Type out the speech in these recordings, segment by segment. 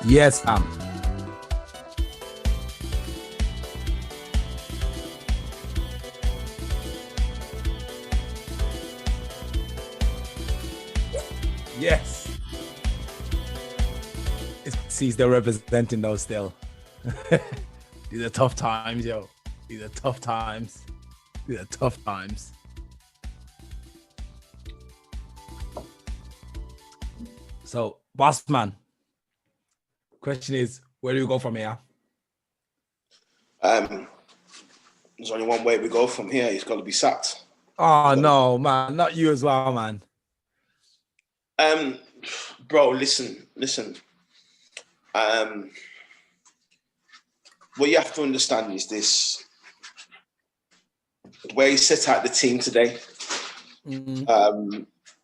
Yes, fam. Yes. See, they're representing those still. These are tough times, yo. These are tough times. These are tough times. So, boss man, question is, where do we go from here? There's only one way we go from here. He's got to be sacked. Oh no, man, not you as well, man. Bro, listen. What you have to understand is this: the way he set out the team today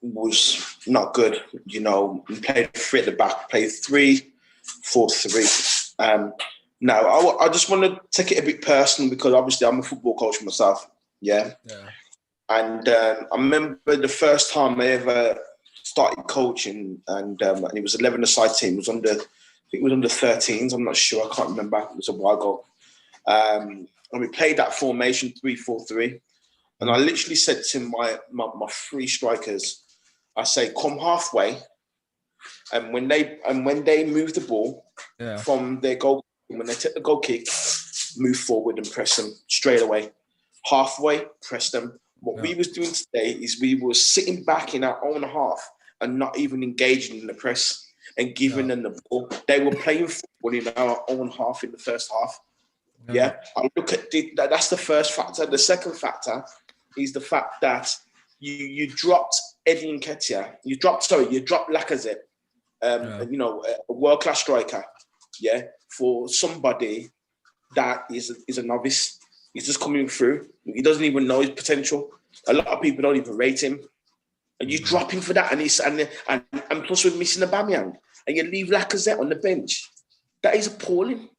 was not good. You know, we played 3 at the back, played 3-4-3. Now, I just want to take it a bit personal because obviously I'm a football coach myself. Yeah. And I remember the first time I ever started coaching, and it was 11-a-side team. It was under, I think it was under 13s. I'm not sure. I can't remember. It was a while ago. And we played that formation 3-4-3. And I literally said to my 3 strikers, I say, come halfway. And when they move the ball from their goal, when they take the goal kick, move forward and press them straight away. Halfway, press them. What we was doing today is we were sitting back in our own half and not even engaging in the press and giving them the ball. They were playing football in our own half in the first half. I look at that's the first factor. The second factor is the fact that you dropped Eddie Nketiah. You dropped Lacazette. You know, a world-class striker. For somebody that is a novice. He's just coming through. He doesn't even know his potential. A lot of people don't even rate him. And you drop him for that, and plus we're missing Aubameyang, and you leave Lacazette on the bench. That is appalling.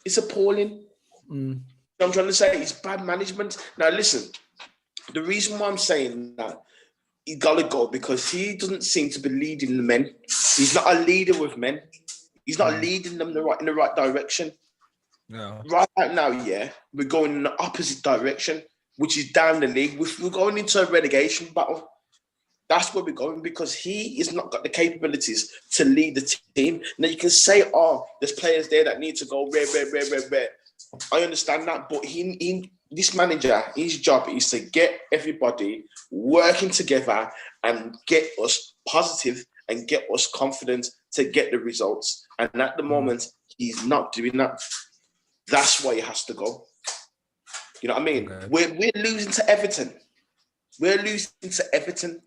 It's appalling. I'm trying to say it's bad management. Now listen, the reason why I'm saying that he got to go because he doesn't seem to be leading the men. He's not a leader with men. He's not leading them in the right direction. Right now, we're going in the opposite direction, which is down the league. We're going into a relegation battle. That's where we're going because he has not got the capabilities to lead the team. Now you can say, there's players there that need to go rare. I understand that, but this manager, his job is to get everybody working together and get us positive and get us confident to get the results. And at the moment, he's not doing that. That's why he has to go. You know what I mean? Okay. We're losing to Everton. We're losing to Everton.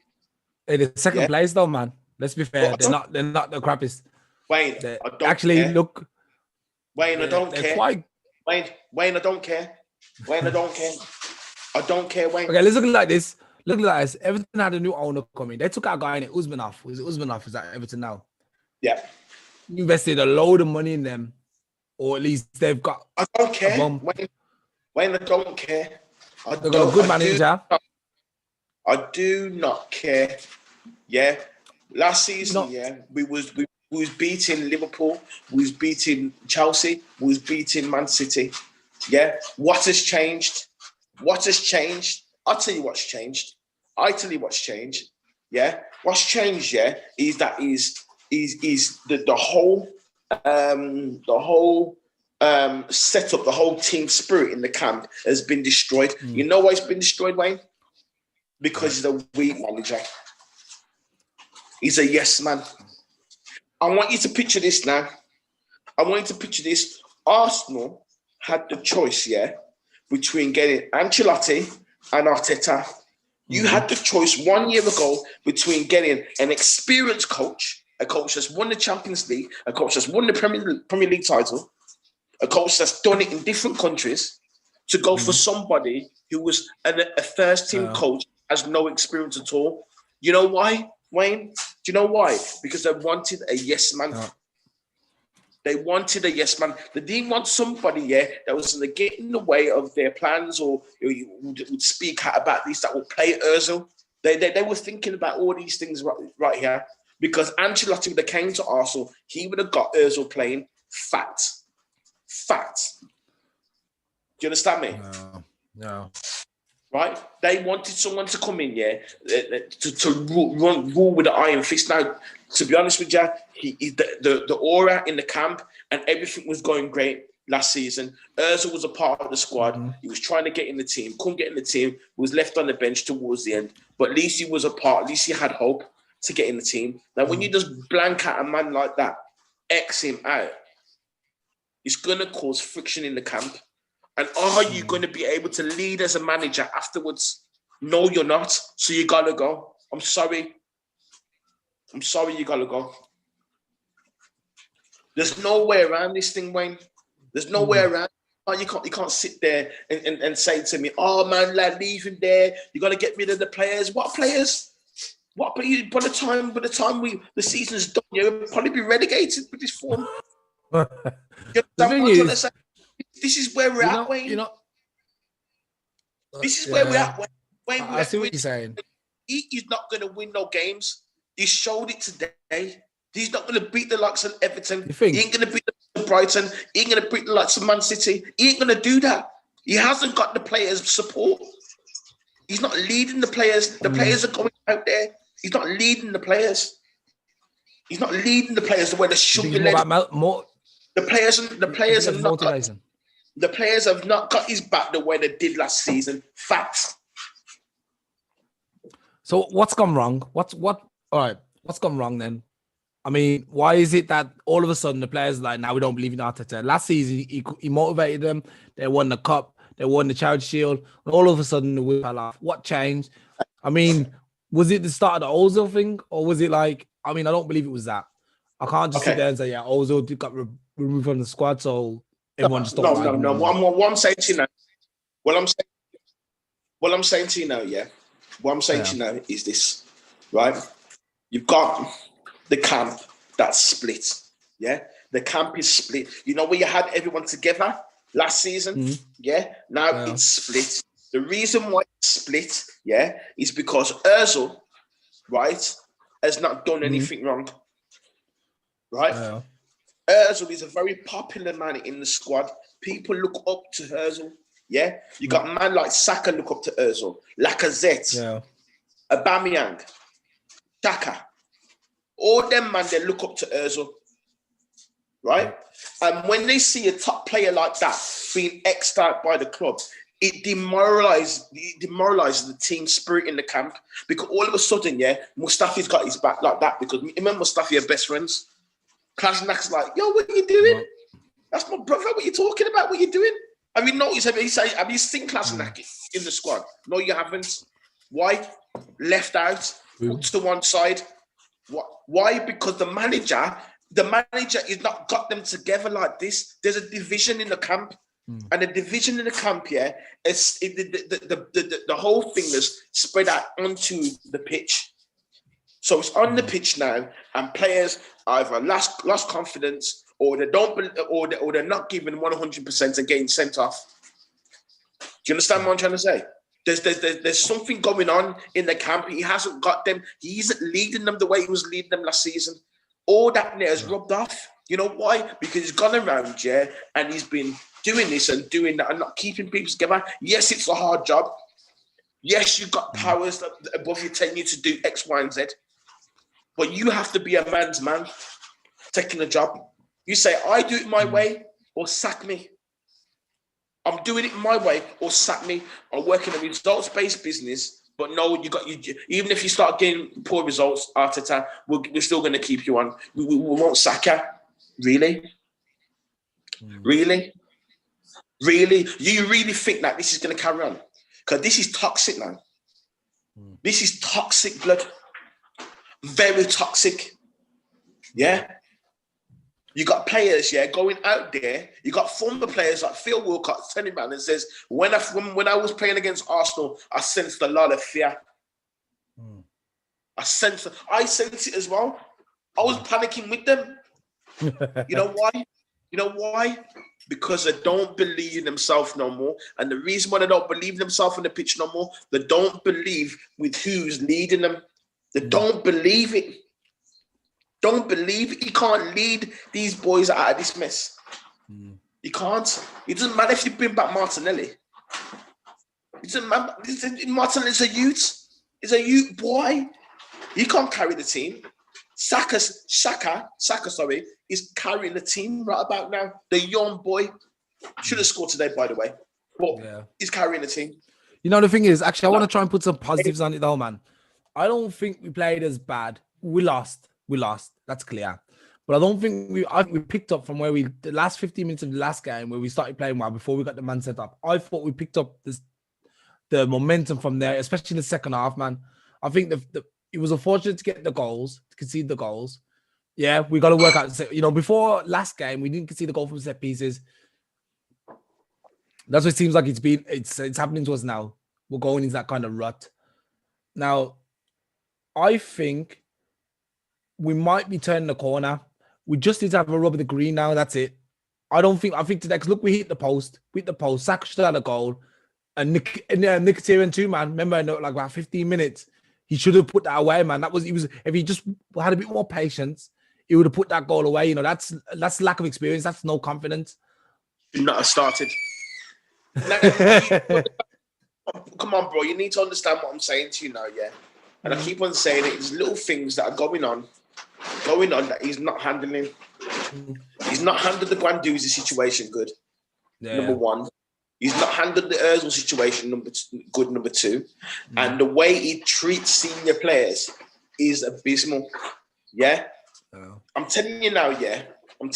Hey, the second place though, man. Let's be fair. They're not the crappiest. Wayne, I don't actually care. Look. Wayne, I don't care. Wayne, I don't care. Wayne, I don't care. I don't care, Wayne. Okay, let's look like this. Everton had a new owner coming. They took our guy in it, Usmanov. Was it Usmanov? Is that Everton now? Yeah. Invested a load of money in them. Or at least they've got. I don't care. Wayne, I don't care. They've got a good manager. I do not care. Yeah. Last season, we was beating Liverpool, we was beating Chelsea, we was beating Man City. Yeah. What has changed? I'll tell you what's changed. Yeah. What's changed, is that is the whole the whole setup, the whole team spirit in the camp has been destroyed. You know why it's been destroyed, Wayne? Because he's a weak manager. He's a yes man. I want you to picture this now. I want you to picture this. Arsenal had the choice, between getting Ancelotti and Arteta. You had the choice 1 year ago between getting an experienced coach, a coach that's won the Champions League, a coach that's won the Premier League title, a coach that's done it in different countries, to go for somebody who was a first-team coach, has no experience at all. You know why, Wayne? Do you know why? Because they wanted a yes man. They wanted a yes man. They didn't want somebody, that was going to get in the way of their plans or would speak out about this, that would play Ozil. They were thinking about all these things right here. Because Ancelotti would have came to Arsenal, he would have got Ozil playing. Fact. Do you understand me? No. Right? They wanted someone to come in, to rule with the iron fist. Now, to be honest with you, the aura in the camp and everything was going great last season. Ozil was a part of the squad. He was trying to get in the team, couldn't get in the team, was left on the bench towards the end. But at least he was a part, at least he had hope to get in the team. Now, when you just blank out a man like that, X him out, it's going to cause friction in the camp. And are you going to be able to lead as a manager afterwards? No, you're not. So you got to go. I'm sorry, you got to go. There's no way around this thing, Wayne. There's no way around. You can't sit there and say to me, oh, man, lad, leave him there. You got to get rid of the players. What players? What? By the time the season's done, you'll probably be relegated with this form. The thing is, this is where we're at, Wayne. This is where we're at, Wayne. I see what you're saying. He's not going to win no games. He showed it today. He's not going to beat the likes of Everton. He ain't going to beat the likes of Brighton. He ain't going to beat the likes of Man City. He ain't going to do that. He hasn't got the players' support. He's not leading the players. The players are going out there. He's not leading the players. He's not leading the players the way they should be led. The players have not got his back the way they did last season. Facts. So what's gone wrong? What's gone wrong then? I mean, why is it that all of a sudden the players are like, now we don't believe in Arteta? Last season, he motivated them. They won the cup. They won the Charity Shield. And all of a sudden, the whip fell off. What changed? I mean, was it the start of the Ozil thing? Or was it like, I mean, I don't believe it was that. I can't just sit there and say, Ozil got removed from the squad, so everyone just stopped. No. What I'm saying to you now, what I'm saying to you now is this, right? You've got the camp that's split, The camp is split. You know where you had everyone together last season, Now it's split. The reason why it's split, is because Ozil, right, has not done anything wrong, right? Ozil is a very popular man in the squad. People look up to Ozil, You got a man like Saka look up to Ozil, Lacazette, Aubameyang, Xhaka. All them, man, they look up to Ozil, right? And when they see a top player like that being X'd out by the club, it demoralizes the team spirit in the camp, because all of a sudden, Mustafi's got his back like that, because remember Mustafi are best friends. Klasnak's like, yo, what are you doing? That's my brother. What are you talking about? What are you doing? Have you noticed? Have you seen Klasnak in the squad? No, you haven't. Why? Left out, put to one side. Why? Because the manager is not got them together like this. There's a division in the camp, and the division in the camp, is the whole thing is spread out onto the pitch. So it's on the pitch now, and players either lost confidence, or they don't, or they're not giving 100% and getting sent off. Do you understand what I'm trying to say? There's something going on in the camp. He hasn't got them. He isn't leading them the way he was leading them last season. All that has rubbed off. You know why? Because he's gone around, and he's been doing this and doing that and not keeping people together. Yes, it's a hard job. Yes, you've got powers above you telling you to do X, Y, and Z. But you have to be a man's man taking a job. You say, I do it my way or sack me. I'm doing it my way or sack me. I'm working a results-based business, but no, even if you start getting poor results after time, we're still going to keep you on. We won't sack you. Really? Really? Really? You really think that this is going to carry on? Because this is toxic, man. This is toxic blood. Very toxic. Yeah? You got players, going out there. You got former players like Phil Wilcox telling man and says, when I was playing against Arsenal, I sensed a lot of fear. I sensed it as well. I was panicking with them. You know why? You know why? Because they don't believe in themselves no more. And the reason why they don't believe in themselves on the pitch no more, they don't believe with who's leading them. They don't believe it. Don't believe it. You can't lead these boys out of this mess. You can't. It doesn't matter if you bring back Martinelli. It doesn't matter. Martinelli's a youth. He's a youth boy. He can't carry the team. Saka, is carrying the team right about now. The young boy should have scored today, by the way. But he's carrying the team. You know, the thing is, actually, I want to try and put some positives on it, though, man. I don't think we played as bad. We lost. That's clear. But I don't think we picked up from the last 15 minutes of the last game where we started playing well before we got the man set up. I thought we picked up the momentum from there, especially in the second half, man. I think it was unfortunate to get the goals, to concede the goals. Yeah, we got to work out. Before last game, we didn't concede the goal from set pieces. That's what it seems like it's happening to us now. We're going into that kind of rut. Now, I think we might be turning the corner. We just need to have a rub of the green now. That's it. I think today, because look, we hit the post. Saka should have had a goal. And Mkhitaryan too, man. Remember, like about 15 minutes, he should have put that away, man. If he just had a bit more patience, he would have put that goal away. That's lack of experience. That's no confidence. Should not have started. Come on, bro. You need to understand what I'm saying to you now, yeah? And I keep on saying it. There's little things that are going on that he's not handling. He's not handled the Guendouzi situation good. Yeah. Number one. He's not handled the Ozil situation number two. And the way he treats senior players is abysmal. Yeah? Oh. I'm telling you now, yeah? And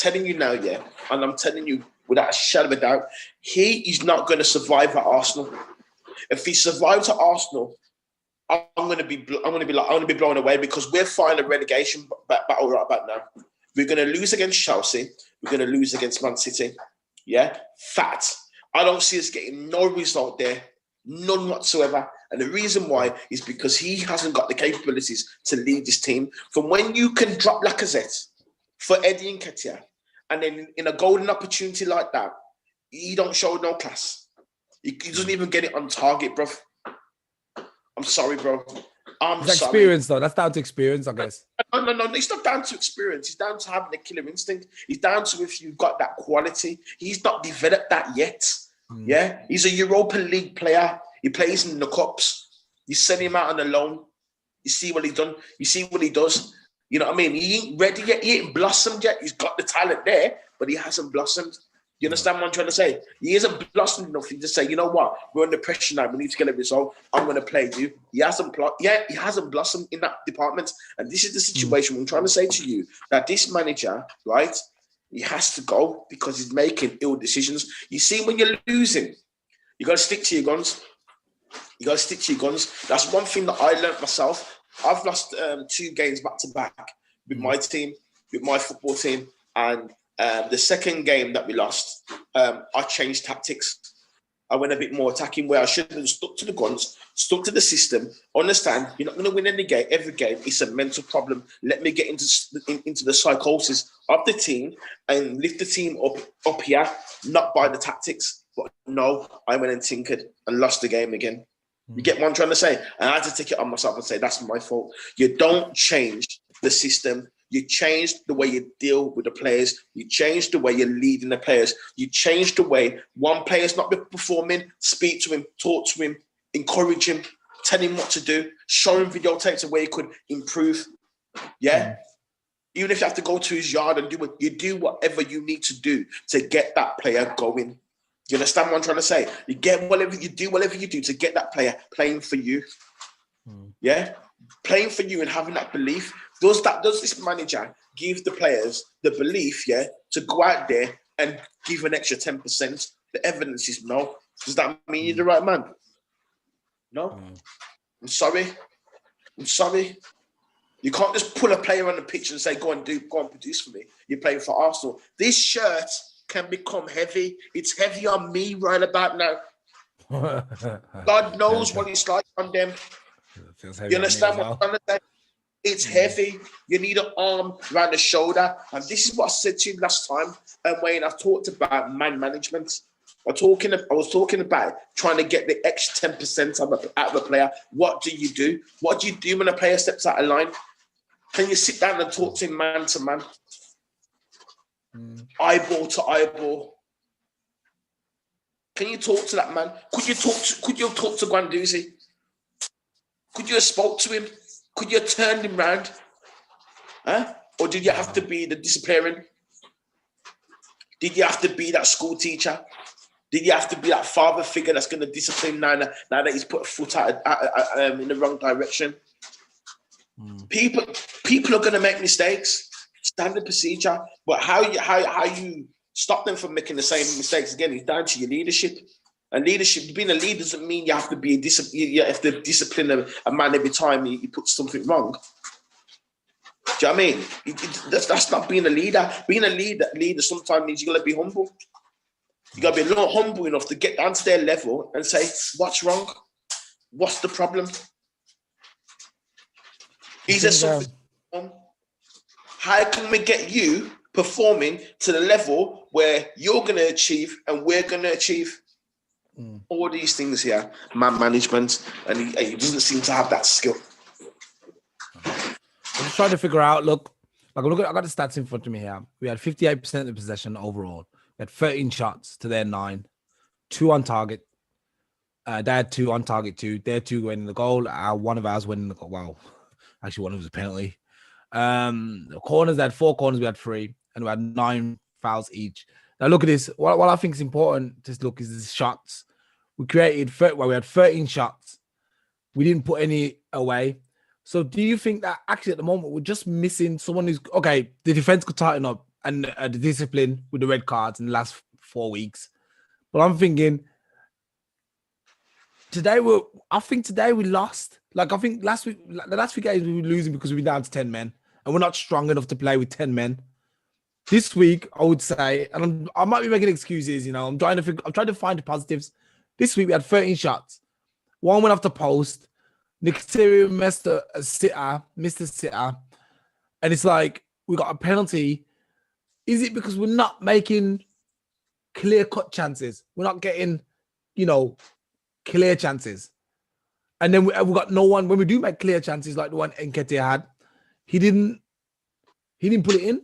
I'm telling you without a shadow of a doubt, he is not going to survive at Arsenal. If he survives at Arsenal, I'm going to be blown away because we're fighting a relegation battle right about now. We're going to lose against Chelsea. We're going to lose against Man City. Yeah? Fact. I don't see us getting no result there. None whatsoever. And the reason why is because he hasn't got the capabilities to lead this team. From when you can drop Lacazette for Eddie Nketiah, and then in a golden opportunity like that, he don't show no class. He doesn't even get it on target, bro. I'm sorry, bro. It's experience, though. That's down to experience, I guess. No. It's not down to experience. It's down to having a killer instinct. It's down to if you've got that quality. He's not developed that yet. Yeah? He's a Europa League player. He plays in the cups. You send him out on a loan. You see what he's done. You see what he does. You know what I mean? He ain't ready yet. He ain't blossomed yet. He's got the talent there, but he hasn't blossomed. You understand what I'm trying to say? He isn't blossomed enough to just say, you know what? We're under pressure now. We need to get a result. I'm going to play you. He hasn't blossomed in that department. And this is the situation. I'm trying to say to you that this manager, right, he has to go because he's making ill decisions. You see, when you're losing, you got to stick to your guns. That's one thing that I learned myself. I've lost 2 games back to back with my team, with my football team, and the second game that we lost, I changed tactics. I went a bit more attacking where I should have stuck to the guns, stuck to the system. Understand, you're not going to win every game. It's a mental problem. Let me get into the psychosis of the team and lift the team up here, not by the tactics. But no, I went and tinkered and lost the game again. You get what I'm trying to say? And I had to take it on myself and say, that's my fault. You don't change the system. You change the way you deal with the players. You change the way you're leading the players. You change the way one player's not performing, speak to him, talk to him, encourage him, tell him what to do, show him videotapes of where he could improve. Yeah? Even if you have to go to his yard and do whatever you need to do to get that player going. You understand what I'm trying to say? You do whatever you do to get that player playing for you. Yeah, playing for you and having that belief. Does this manager give the players the belief? Yeah, to go out there and give an extra 10%. The evidence is no. Does that mean you're the right man? No. I'm sorry. You can't just pull a player on the pitch and say, go and produce for me. You're playing for Arsenal. This shirt can become heavy. It's heavy on me right about now. God knows what it's like on them. You understand what I'm trying to say? It's heavy. You need an arm around the shoulder. And this is what I said to you last time, Wayne. I've talked about man management. I was talking about trying to get the extra 10% out of a player. What do you do? What do you do when a player steps out of line? Can you sit down and talk to him man to man? Eyeball to eyeball. Can you talk to that man? Could you talk to Guendouzi? Could you have spoke to him? Could you have turned him round? Huh? Or did you have to be the disciplinarian? Did you have to be that school teacher? Did you have to be that father figure that's going to discipline now that he's put a foot out in the wrong direction? People are going to make mistakes. Standard procedure, but how you stop them from making the same mistakes again is down to your leadership. And leadership, being a leader doesn't mean you have to be you have to discipline a man every time he puts something wrong. Do you know what I mean? That's not being a leader. Being a leader sometimes means you got to be humble. You got to be a little humble enough to get down to their level and say, "What's wrong? What's the problem? Is there something wrong? How can we get you performing to the level where you're going to achieve and we're going to achieve?" All these things here, man management, and he doesn't seem to have that skill. I'm just trying to figure out. Look, I got the stats in front of me here. We had 58% of possession overall. We had 13 shots to their 9, 2 on target. They had 2 on target too. Their 2 winning the goal. One of ours winning the goal. Wow, actually, one of us was a penalty. The corners, they had 4 corners. We had 3, and we had 9 fouls each. Now look at this. What I think is important to look is the shots. We had 13 shots. We didn't put any away. So do you think that actually at the moment we're just missing someone who's okay? The defense could tighten up and the discipline with the red cards in the last 4 weeks. But I'm thinking today we lost. Like I think the last few games we were losing because we were down to 10 men and we're not strong enough to play with 10 men. This week, I would say, and I might be making excuses, I'm trying to find the positives. This week we had 13 shots. 1 went off the post. Mkhitaryan missed a sitter. And it's like, we got a penalty. Is it because we're not making clear-cut chances? We're not getting, clear chances. And then we got no one. When we do make clear chances like the one Nketiah had, he didn't put it in.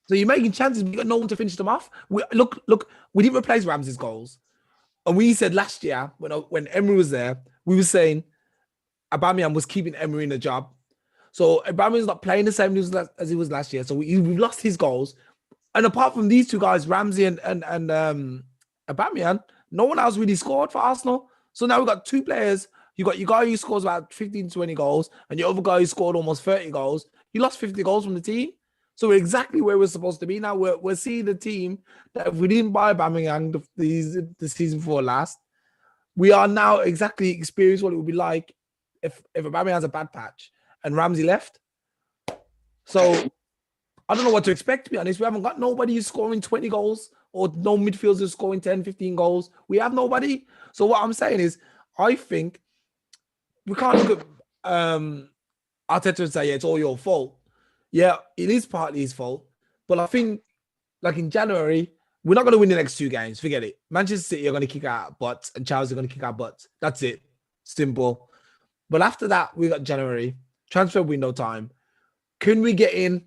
So you're making chances, but you got no one to finish them off. Look, we didn't replace Ramsey's goals. And we said last year, when Emery was there, we were saying Aubameyang was keeping Emery in the job. So Aubameyang's not playing the same as he was last year. So we've lost his goals. And apart from these 2 guys, Ramsey and Aubameyang, no one else really scored for Arsenal. So now we've got 2 players. You got your guy who scores about 15, 20 goals, and your other guy who scored almost 30 goals. You lost 50 goals from the team. So we're exactly where we're supposed to be now. We're seeing the team that if we didn't buy Aubameyang the season before last, we are now exactly experiencing what it would be like if Aubameyang has a bad patch and Ramsey left. So I don't know what to expect, to be honest. We haven't got nobody who's scoring 20 goals or no midfielders who's scoring 10, 15 goals. We have nobody. So what I'm saying is, I think we can't look at Arteta and say, yeah, it's all your fault. Yeah, it is partly his fault. But I think, like in January, we're not going to win the next 2 games. Forget it. Manchester City are going to kick our butts and Chelsea are going to kick our butts. That's it. Simple. But after that, we got January, transfer window time. Can we get in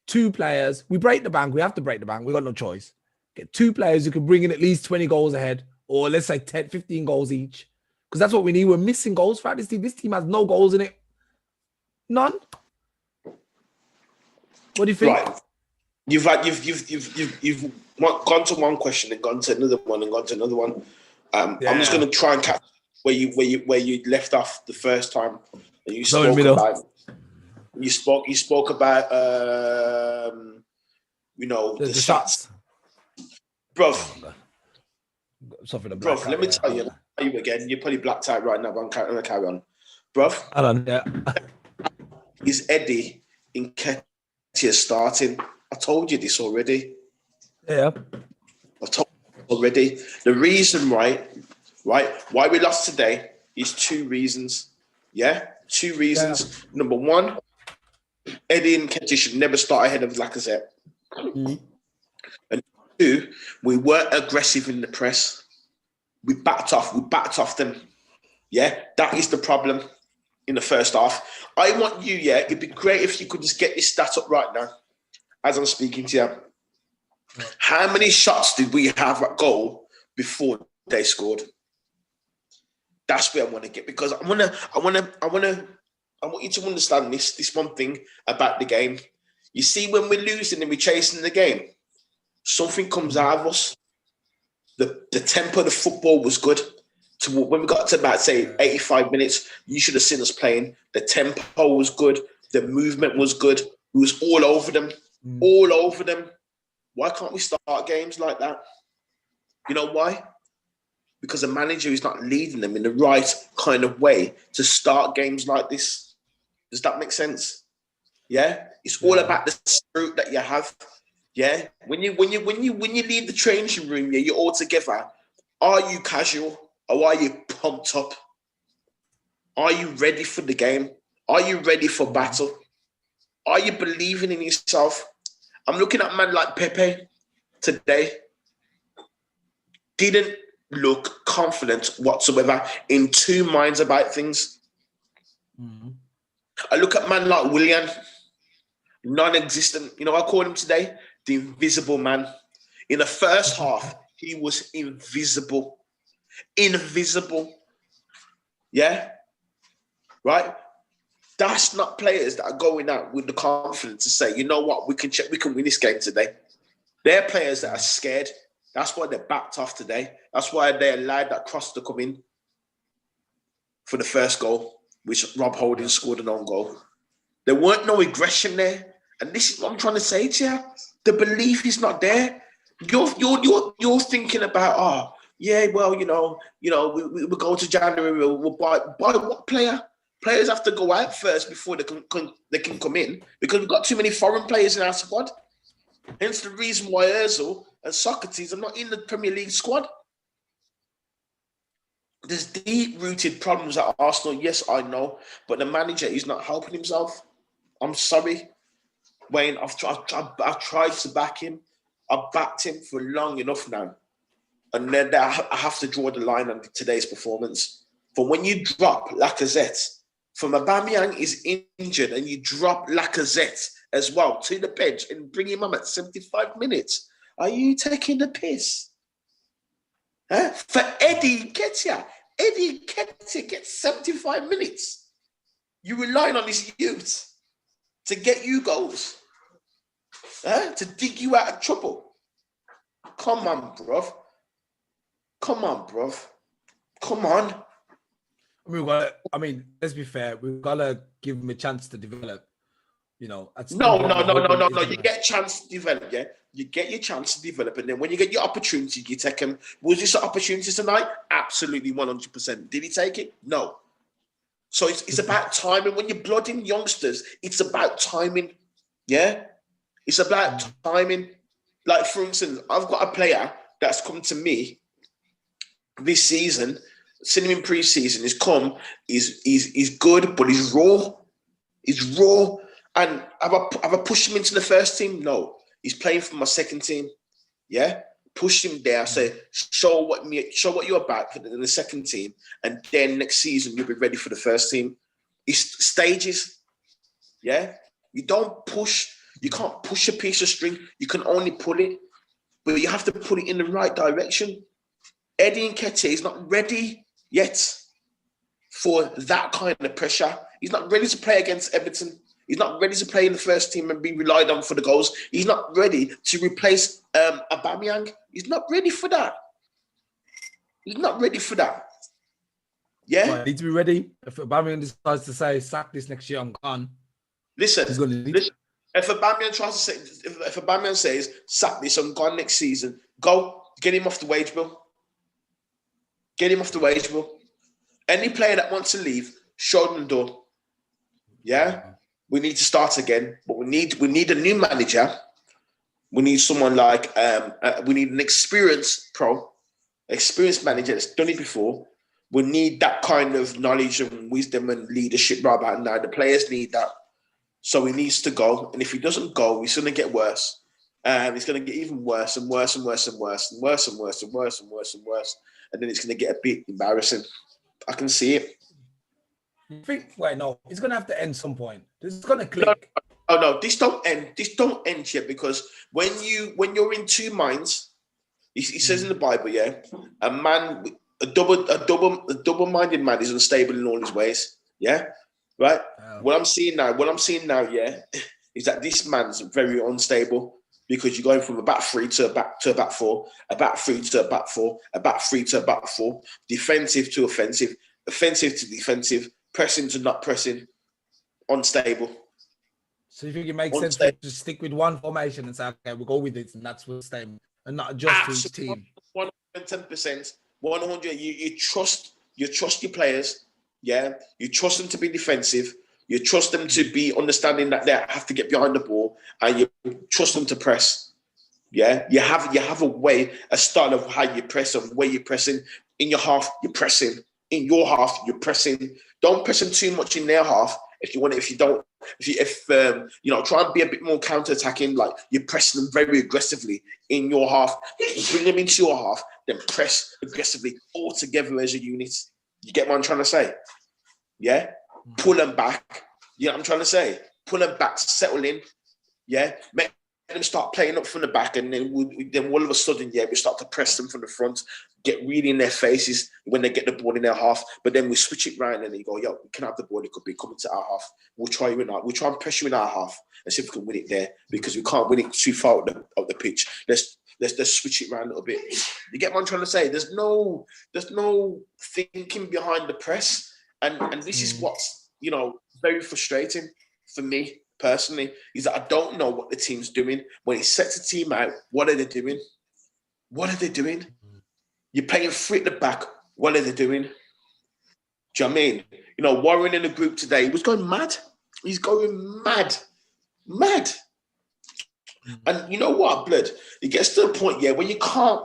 2 players? We break the bank. We have to break the bank. We got no choice. Get 2 players who can bring in at least 20 goals ahead, or let's say 10, 15 goals each. Because that's what we need. We're missing goals for this team. This team has no goals in it. None. What do you think? Right. You've gone to one question and gone to another one and gone to another one. I'm just going to try and catch where you left off the first time. And you spoke about the shots. Bro, let me tell you again. You're probably blacked out right now, but I'm going to carry on. Bro, is Eddie Nketiah starting? I told you this already. Yeah. I told you already. The reason, right, why we lost today is 2 reasons. Yeah? 2 reasons. Yeah. Number 1, Eddie Nketiah should never start ahead of Lacazette. Mm-hmm. And 2, we weren't aggressive in the press. We backed off them. Yeah? That is the problem in the first half. I want you, it'd be great if you could just get this stat up right now as I'm speaking to you. How many shots did we have at goal before they scored? That's where I want to get, because I want you to understand this one thing about the game. You see, when we're losing and we're chasing the game, something comes out of us. The tempo of the football was good. When we got to about, say, 85 minutes, you should have seen us playing. The tempo was good. The movement was good. We was all over them. All over them. Why can't we start games like that? You know why? Because the manager is not leading them in the right kind of way to start games like this. Does that make sense? Yeah? It's all about the spirit that you have. Yeah? When you leave the training room, you're all together. Are you casual? Or are you pumped up? Are you ready for the game? Are you ready for battle? Are you believing in yourself? I'm looking at a man like Pepe today. Didn't look confident whatsoever, in 2 minds about things. Mm-hmm. I look at a man like Willian, non-existent. You know, I called him today the invisible man. In the first half, he was invisible. Invisible. Yeah? Right? That's not players that are going out with the confidence to say, you know what, we can win this game today. They're players that are scared. That's why they're backed off today. That's why they allowed that cross to come in for the first goal, which Rob Holding scored an own goal. There weren't no aggression there. And this is what I'm trying to say to you. The belief is not there. You're thinking about, we go to January, we'll buy what player? Players have to go out first before they can come in, because we've got too many foreign players in our squad. Hence the reason why Ozil and Socrates are not in the Premier League squad. There's deep-rooted problems at Arsenal. Yes, I know, but the manager is not helping himself. I'm sorry, Wayne. I've tried to back him. I've backed him for long enough now, and then I have to draw the line on today's performance. For when you drop Lacazette, from Aubameyang is injured, and you drop Lacazette as well to the bench and bring him on at 75 minutes. Are you taking the piss? Huh? For Eddie Nketiah gets 75 minutes. You're relying on his youth to get you goals, to dig you out of trouble. Come on, bruv. Come on. Let's be fair. We've got to give him a chance to develop. No. You get a chance to develop, yeah? You get your chance to develop, and then when you get your opportunity, you take him. Was this an opportunity tonight? Absolutely, 100%. Did he take it? No. So it's about timing. When you're blooding youngsters, it's about timing, yeah? It's about timing. Like, for instance, I've got a player that's come to me this season, seen him in pre-season, he's good, but he's raw. He's raw. And have I pushed him into the first team? No. He's playing for my second team. Yeah? Push him there. Say, show what you're about in the second team, and then next season you'll be ready for the first team. It's stages. Yeah? You can't push a piece of string. You can only pull it, but you have to put it in the right direction. Eddie Nketiah is not ready yet for that kind of pressure. He's not ready to play against Everton. He's not ready to play in the first team and be relied on for the goals. He's not ready to replace Aubameyang. He's not ready for that. He's not ready for that. Yeah? Well, I need to be ready. If Aubameyang decides to say, sack this next year, I'm gone. Listen. If Aubameyang tries to say, if Aubameyang says, sack this, I'm gone next season, go, get him off the wage bill. Get him off the wage bill. Any player that wants to leave, show them the door. Yeah? We need to start again, but we need a new manager. We need someone like we need an experienced manager that's done it before. We need that kind of knowledge and wisdom and leadership right about now. The players need that, so he needs to go. And if he doesn't go, he's going to get worse. It's going to get even worse and worse and worse and worse and worse and worse and worse and worse and worse. And then it's going to get a bit embarrassing. I can see it. Wait, no, it's gonna have to end some point. This is gonna click. No, this don't end. This don't end yet, because when you're in two minds, he says in the Bible, yeah, a double-minded man is unstable in all his ways. Yeah, right. What I'm seeing now, yeah, is that this man's very unstable, because you're going from a back three to a back four, a back three to a back four, a back three to a back four, defensive to offensive, offensive to defensive. Pressing to not pressing, unstable. So you think it makes sense to just stick with one formation and say, okay, we'll go with it, and that's what's stable, and not adjust to each team? 110%, 100. You trust your players, yeah. You trust them to be defensive. You trust them to be understanding that they have to get behind the ball, and you trust them to press. Yeah, you have a way, a style of how you press, of where you're pressing. In your half, you're pressing. In your half, you're pressing. Don't press them too much in their half. If you want it, try and be a bit more counter-attacking. Like, you're pressing them very aggressively in your half. Bring them into your half, then press aggressively all together as a unit. You get what I'm trying to say? Yeah? Pull them back. You know what I'm trying to say? Pull them back, settle in. Yeah? Make them start playing up from the back, and then all of a sudden, yeah, we start to press them from the front, get really in their faces when they get the ball in their half. But then we switch it round and then you go, yo, we can have the ball. It could be coming to our half. We'll try and press you in our half and see if we can win it there, because we can't win it too far up the pitch. Let's switch it around a little bit. You get what I'm trying to say? There's no thinking behind the press, and this is what's very frustrating for me personally, is that I don't know what the team's doing. When he sets a team out, what are they doing? What are they doing? You're playing three at the back. What are they doing? Do you know what I mean? Warren in the group today, he was going mad. He's going mad. Mad. And you know what, blood? It gets to a point, yeah, where you can't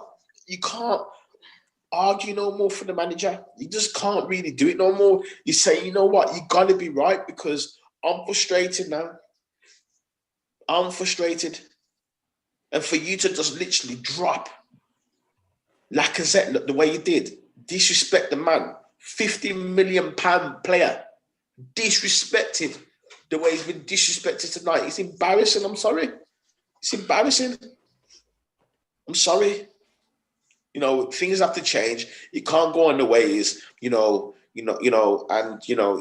argue no more for the manager. You just can't really do it no more. You say, you know what, you got to be right, because I'm frustrated now. I'm frustrated. And for you to just literally drop Lacazette the way you did, disrespect the man, £50 million player, disrespected the way he's been disrespected tonight. It's embarrassing. I'm sorry. It's embarrassing. I'm sorry. Things have to change. It can't go on the way it is, and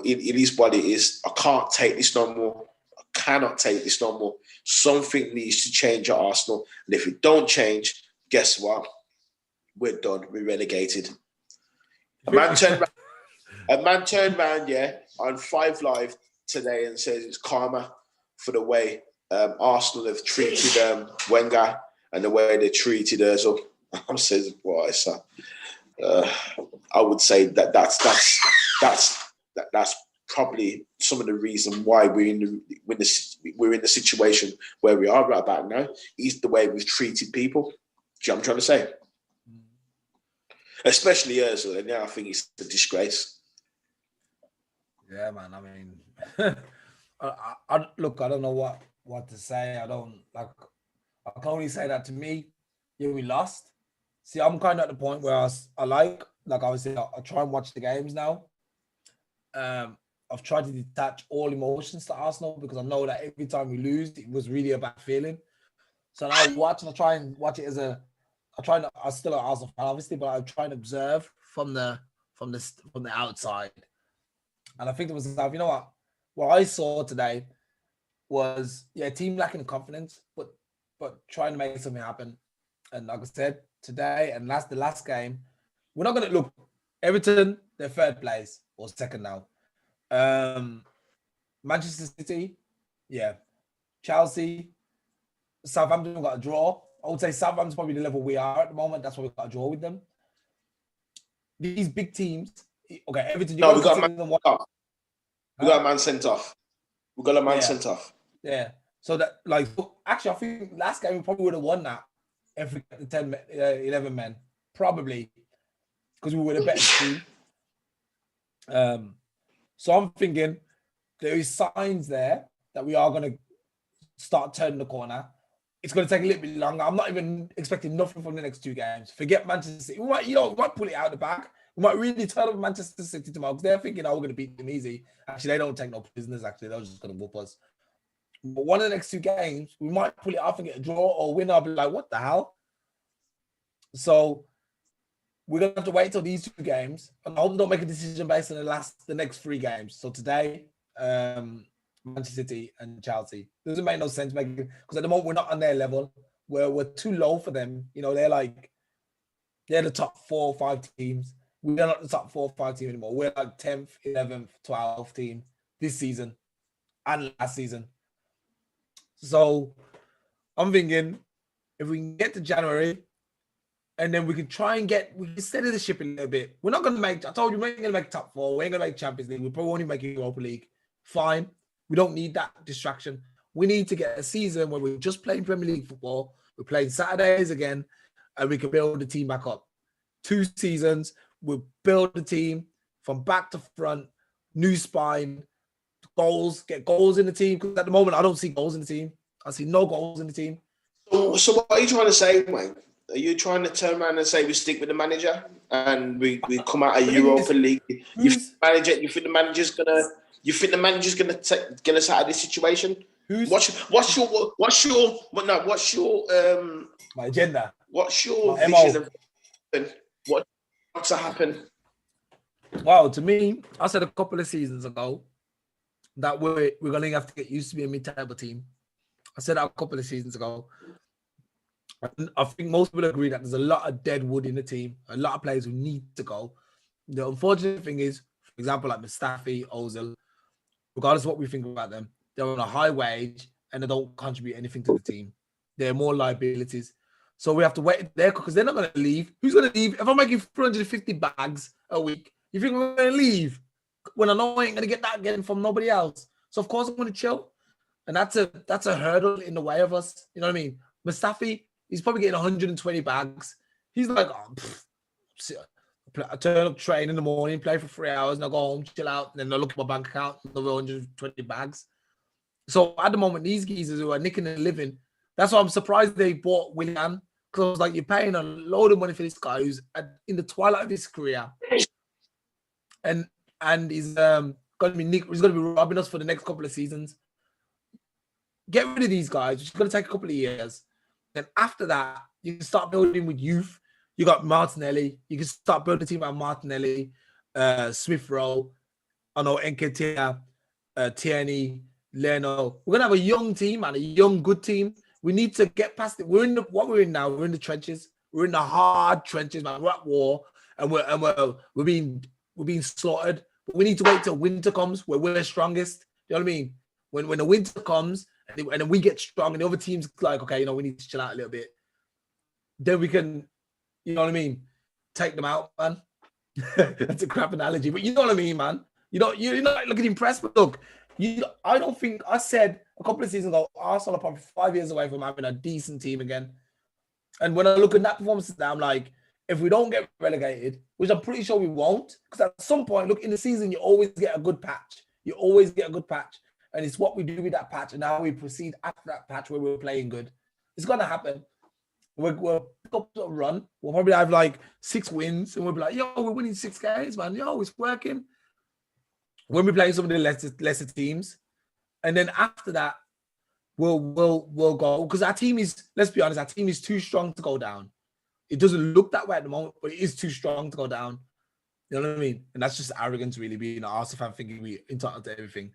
it is what it is. I can't take this no more. I cannot take this no more. Something needs to change at Arsenal. And if it don't change, guess what? We're done. We're relegated. A man turned around, yeah, on 5 Live today and says it's karma for the way Arsenal have treated Wenger and the way they treated Ozil. I'm saying, boy, so I would say that's probably some of the reason why we're in the situation where we are right about now. Is the way we've treated people. Do you know what I'm trying to say? Especially Ozil, and now I think it's a disgrace. Yeah, man. I mean, I look. I don't know what to say. I can only say that to me, yeah, we lost. See, I'm kind of at the point where I obviously I try and watch the games now. I've tried to detach all emotions to Arsenal, because I know that every time we lose, it was really a bad feeling. So now I try and watch it I'm still an Arsenal fan, obviously, but I try and observe from the outside. And I think to myself, you know what I saw today, was team lacking confidence, but trying to make something happen. And like I said, today and the last game, we're not going to look. Everton, they're third place or second now. Manchester City, Chelsea, Southampton got a draw. I would say Southampton's probably the level we are at the moment. That's why we've got a draw with them. These big teams, okay, Everton. We got a man sent off. We got a man sent off. Yeah. So that, actually, I think last game we probably would have won that if we got the 11 men, probably, because we were the better team. So I'm thinking there is signs there that we are going to start turning the corner. It's going to take a little bit longer. I'm not even expecting nothing from the next 2 games. Forget Manchester City. We might pull it out the back. We might really turn up Manchester City tomorrow because they're thinking, we're going to beat them easy. Actually, they don't take no prisoners. Actually, they're just going to whoop us. But one of the next 2 games, we might pull it off and get a draw or win. I'll be like, what the hell? So we're going to have to wait till these 2 games. And I hope we don't make a decision based on the next 3 games. So today, Manchester City and Chelsea. Doesn't make no sense because at the moment we're not on their level. We're too low for them. They're the top 4 or 5 teams. We're not the top 4 or 5 team anymore. We're like 10th, 11th, 12th team this season and last season. So I'm thinking if we can get to January and then we can try and we can steady the ship a little bit. We're not going to make, I told you, we ain't going to make top 4. We ain't going to make Champions League. We're probably only making Europa League. Fine. We don't need that distraction. We need to get a season where we're just playing Premier League football. We're playing Saturdays again and we can build the team back up. 2 seasons. We'll build the team from back to front, new spine, goals, get goals in the team. Because at the moment, I don't see goals in the team. I see no goals in the team. So what are you trying to say, mate? Are you trying to turn around and say we stick with the manager and we come out of Europa League? You think the manager's gonna get us out of this situation? What's your my agenda? What's your vision of what's to happen? Well, to me, I said a couple of seasons ago that we're going to have to get used to being a mid-table team. I said that a couple of seasons ago. I think most people agree that there's a lot of dead wood in the team, a lot of players who need to go. The unfortunate thing is, for example, like Mustafi, Ozil, regardless of what we think about them, they're on a high wage and they don't contribute anything to the team. They're more liabilities. So we have to wait there because they're not going to leave. Who's going to leave? If I'm making 350 bags a week, you think I'm going to leave when I know I ain't going to get that again from nobody else? So of course I'm going to chill. And that's a hurdle in the way of us. You know what I mean? Mustafi, he's probably getting 120 bags. He's like, I turn up, train in the morning, play for 3 hours, and I go home, chill out, and then I look at my bank account, another 120 bags. So at the moment, these geezers who are nicking and living, that's why I'm surprised they bought Willian. Because I was like, you're paying a load of money for this guy who's in the twilight of his career. And he's going to be robbing us for the next couple of seasons. Get rid of these guys. It's going to take a couple of years. Then after that, you can start building with youth. You got Martinelli. You can start building a team like Martinelli, Smith Rowe, I know Nketiah, Tierney, Leno. We're going to have a young team and a young, good team. We need to get past it. We're in now. We're in the trenches. We're in the hard trenches, man. We're at war and we're being slaughtered. But we need to wait till winter comes where we're strongest. You know what I mean? When the winter comes and then we get strong and the other team's like, okay, we need to chill out a little bit. Then we can, you know what I mean? Take them out, man. That's a crap analogy, but you know what I mean, man. You're not looking impressed, but look, I don't think I said a couple of seasons ago, Arsenal are probably 5 years away from having a decent team again. And when I look at that performance now, I'm like, if we don't get relegated, which I'm pretty sure we won't, because at some point, look, in the season, you always get a good patch. You always get a good patch. And it's what we do with that patch. And now we proceed after that patch where we're playing good. It's going to happen. We'll pick up a run. We'll probably have like 6 wins. And we'll be like, we're winning 6 games, man. It's working. When we're playing some of the lesser teams. And then after that, we'll go. Because our team is, let's be honest, our team is too strong to go down. It doesn't look that way at the moment, but it is too strong to go down. You know what I mean? And that's just arrogance, really, being an Arsenal fan thinking we're entitled to everything.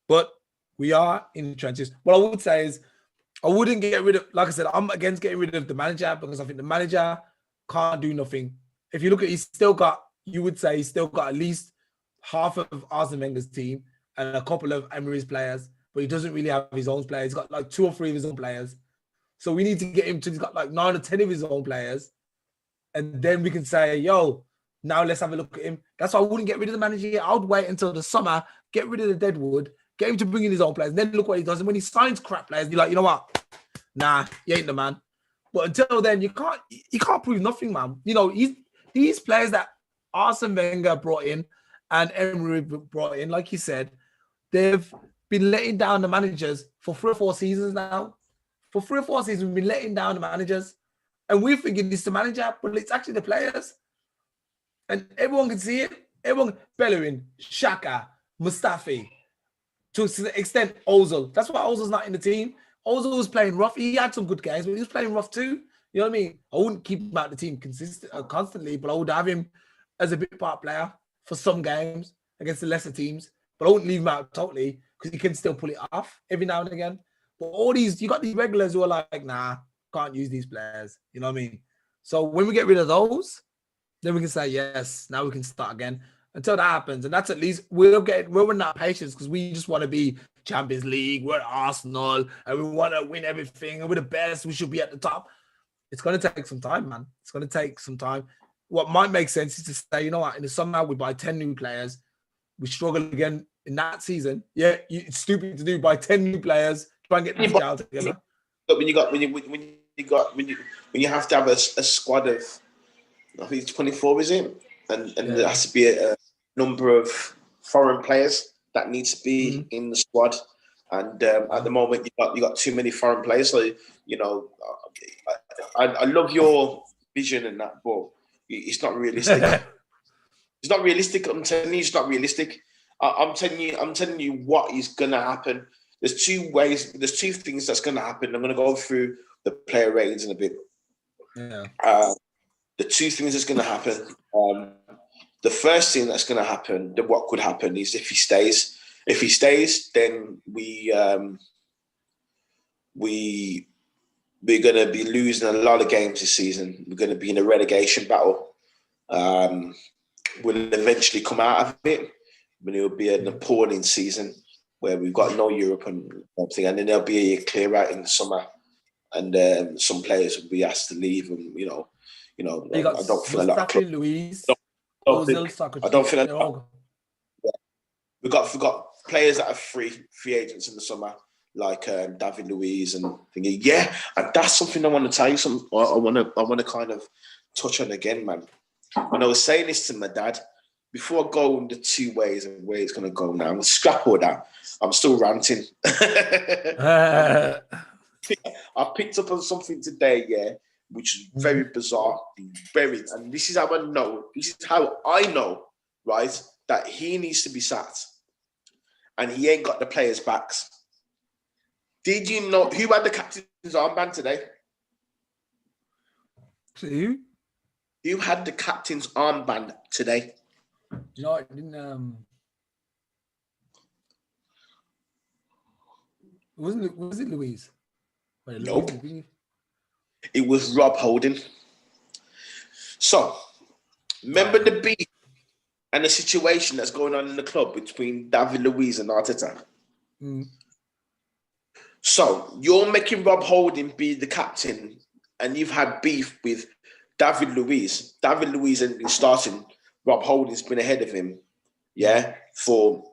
But We are in the trenches. What I would say is, I wouldn't get rid of, like I said, I'm against getting rid of the manager because I think the manager can't do nothing. If you look at, you would say he's still got at least half of Arsene Wenger's team and a couple of Emery's players, but he doesn't really have his own players. He's got like 2 or 3 of his own players. So we need to get him to, he's got like 9 or 10 of his own players. And then we can say, yo, now let's have a look at him. That's why I wouldn't get rid of the manager yet. I would wait until the summer, get rid of the deadwood, get him to bring in his own players. And then look what he does. And when he signs crap players, you're like, you know what? Nah, he ain't the man. But until then, you can't prove nothing, man. You know, these players that Arsene Wenger brought in and Emery brought in, like you said, they've been letting down the managers for 3 or 4 seasons now. For 3 or 4 seasons, we've been letting down the managers. And we're thinking it's the manager, but it's actually the players. And everyone can see it. Everyone, Bellerin, Xhaka, Mustafi, to an extent, Ozil. That's why Ozil's not in the team. Ozil was playing rough. He had some good games, but he was playing rough too. You know what I mean? I wouldn't keep him out of the team constantly, but I would have him as a bit part player for some games against the lesser teams. But I wouldn't leave him out totally because he can still pull it off every now and again. But all these, you got these regulars who are like, nah, can't use these players. You know what I mean? So when we get rid of those, then we can say, yes, now we can start again. Until that happens, and that's at least we're running out of patience because we just want to be Champions League, we're Arsenal, and we want to win everything, and we're the best, we should be at the top. It's going to take some time, man. It's going to take some time. What might make sense is to say, you know what, in the summer we buy 10 new players, we struggle again in that season. Yeah, it's stupid to do, buy 10 new players, try and get this guy together. But when you have to have a squad of, I think it's 24, is it? And there has to be a number of foreign players that needs to be in the squad. And at the moment, you got too many foreign players. So, you know, I love your vision and that, but it's not realistic. It's not realistic. I'm telling you, it's not realistic. I'm telling you what is gonna happen. There's 2 ways. There's 2 things that's gonna happen. I'm gonna go through the player ratings in a bit. Yeah. The 2 things that's gonna happen. The first thing that's gonna happen, what could happen, is if he stays. If he stays, then we're gonna be losing a lot of games this season. We're gonna be in a relegation battle. We'll eventually come out of it, but it'll be an appalling season where we've got no Europe and everything, and then there'll be a clear out in the summer, and some players will be asked to leave, and you know, I don't feel a lot of clubs. Luis, I don't feel like we've got players that are free agents in the summer, like David Luiz and thinking, yeah, and that's something I want to tell you. I want to kind of touch on again, man. When I was saying this to my dad, before I go in the 2 ways and where it's going to go now, I'm scrap all that. I'm still ranting. I picked up on something today, which is very bizarre, and this is how I know. This is how I know, right, that he needs to be sacked, and he ain't got the players' backs. Did you know who had the captain's armband today? Who? Who had the captain's armband today? You know, it didn't. Was it Luis? Wait, nope. It was Rob Holding. So, remember the beef and the situation that's going on in the club between David Luiz and Arteta? So, you're making Rob Holding be the captain, and you've had beef with David Luiz. David Luiz has been starting. Rob Holding's been ahead of him, for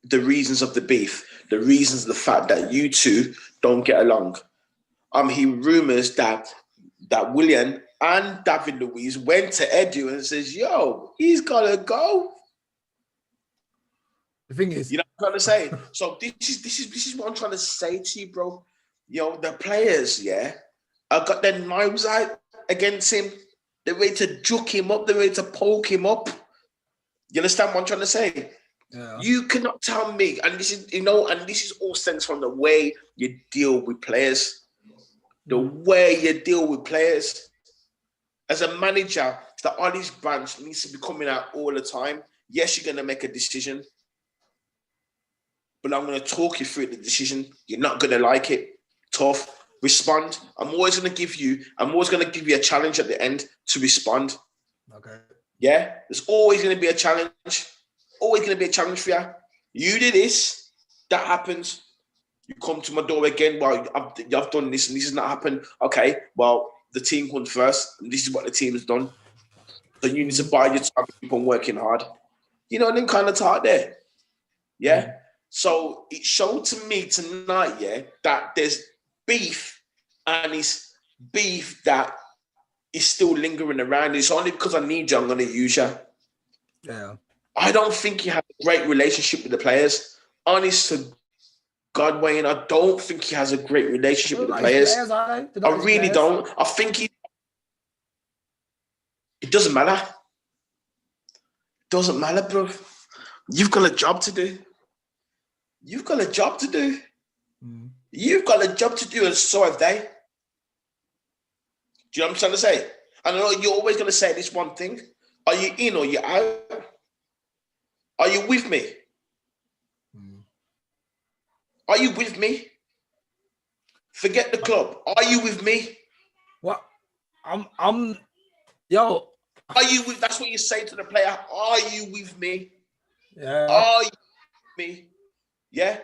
the reasons of the beef, the reasons of the fact that you two don't get along. I'm hearing rumours that Willian and David Luiz went to Edu and says, yo, he's got to go. The thing is... You know what I'm trying to say? So this is what I'm trying to say to you, bro. You know, the players, have got their knives out against him. They're ready to juke him up. They're ready to poke him up. You understand what I'm trying to say? Yeah. You cannot tell me, and this is all stems from the way you deal with players. The way you deal with players. As a manager, the Ollie's branch needs to be coming out all the time. Yes, you're going to make a decision. but I'm going to talk you through the decision. You're not going to like it. Tough. Respond. I'm always going to give you a challenge at the end to respond. Okay. Yeah? There's always going to be a challenge. Always going to be a challenge for you. You do this. That happens. You come to my door again. Well, I've done this and this has not happened. Okay, well, the team comes first. And this is what the team has done. So you need to buy your time and keep on working hard. You know, and then kind of talk there. Yeah? So it showed to me tonight, that there's beef, and it's beef that is still lingering around. It's only because I need you, I'm going to use you. Yeah. I don't think you have a great relationship with the players. Honest to God, Wayne, I don't think he has a great relationship with the players. I really don't. I think it doesn't matter. It doesn't matter, bro. You've got a job to do. You've got a job to do. You've got a job to do, and so have they. Do you know what I'm trying to say? And I know you're always going to say this one thing. Are you in or you out? Are you with me? Are you with me? Forget the club. Are you with me? What? Yo. Are you with? That's what you say to the player. Are you with me? Yeah. Are you with me? Yeah.